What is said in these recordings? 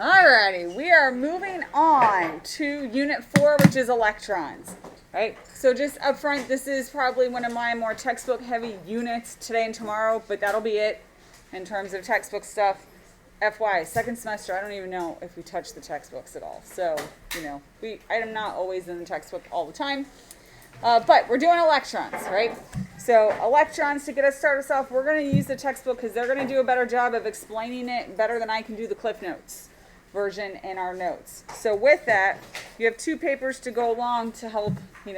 Alrighty, we are moving on to Unit 4, which is electrons. Right? So just up front, this is probably one of my more textbook heavy units today and tomorrow, but that'll be it in terms of textbook stuff. FY, second semester, I don't even know if we touch the textbooks at all. So, I am not always in the textbook all the time. But we're doing electrons, right? So electrons, to get us started off, we're going to use the textbook because they're going to do a better job of explaining it better than I can do the Cliff Notes version in our notes. So with that, you have 2 papers to go along to help,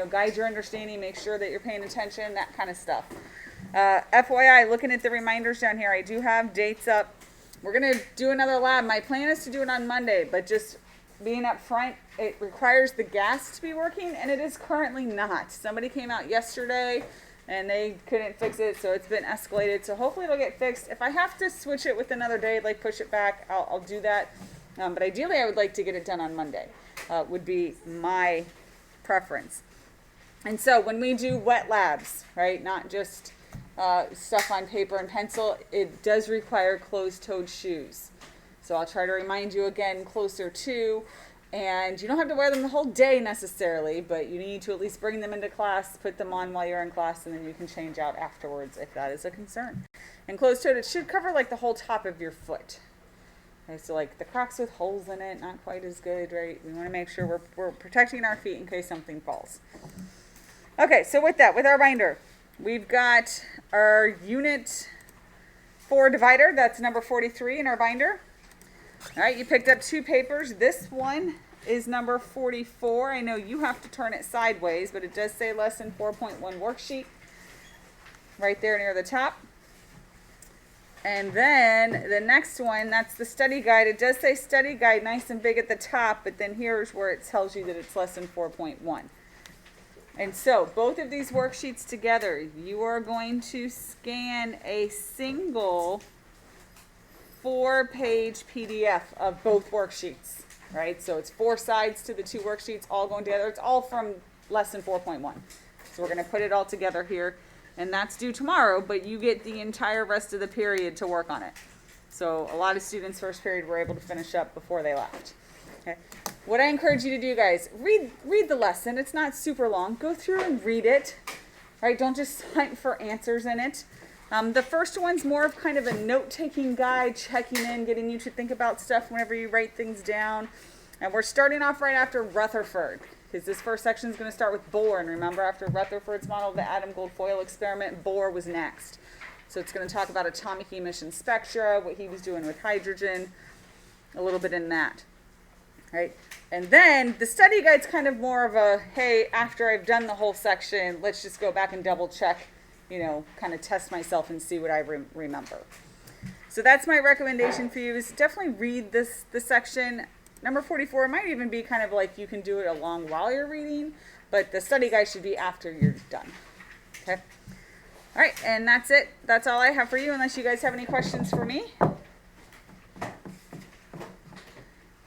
guide your understanding, make sure that you're paying attention, that kind of stuff. FYI, looking at the reminders down here, I do have dates up. We're going to do another lab. My plan is to do it on Monday, but just being up front, it requires the gas to be working, and it is currently not. Somebody came out yesterday, and they couldn't fix it, so it's been escalated. So hopefully it'll get fixed. If I have to switch it with another day, like push it back, I'll do that. But ideally, I would like to get it done on Monday, would be my preference. And so when we do wet labs, right, not just stuff on paper and pencil, it does require closed-toed shoes. So I'll try to remind you again closer to, and you don't have to wear them the whole day necessarily, but you need to at least bring them into class, put them on while you're in class, and then you can change out afterwards if that is a concern. And closed-toed, it should cover like the whole top of your foot. Okay, so like the Crocs with holes in it, not quite as good, right? We want to make sure we're protecting our feet in case something falls. Okay, so with that, with our binder, we've got our Unit 4 divider. That's number 43 in our binder. All right, you picked up 2 papers. This one is number 44. I know you have to turn it sideways, but it does say lesson 4.1 worksheet right there near the top. And then the next one, that's the study guide. It does say study guide nice and big at the top, but then here's where it tells you that it's lesson 4.1. And so both of these worksheets together, you are going to scan a single 4-page PDF of both worksheets, right? So it's 4 sides to the 2 worksheets all going together. It's all from lesson 4.1. So we're going to put it all together here. And that's due tomorrow, but you get the entire rest of the period to work on it. So a lot of students first period were able to finish up before they left. Okay. What I encourage you to do, guys, read the lesson. It's not super long. Go through and read it. Right? Don't just hunt for answers in it. The first one's more of kind of a note-taking guide, checking in, getting you to think about stuff whenever you write things down. And we're starting off right after Rutherford, because this first section is going to start with Bohr. And remember, after Rutherford's model of the atom gold foil experiment, Bohr was next. So it's going to talk about atomic emission spectra, what he was doing with hydrogen, a little bit in that. Right? And then the study guide's kind of more of a, hey, after I've done the whole section, let's just go back and double check, kind of test myself and see what I remember. So that's my recommendation for you, is definitely read this section. Number 44 might even be kind of like you can do it along while you're reading, but the study guide should be after you're done. Okay? All right, and that's it. That's all I have for you, unless you guys have any questions for me. All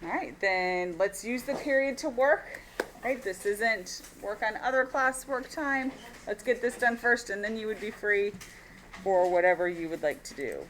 right, then let's use the period to work. Right, this isn't work on other classwork time. Let's get this done first, and then you would be free for whatever you would like to do.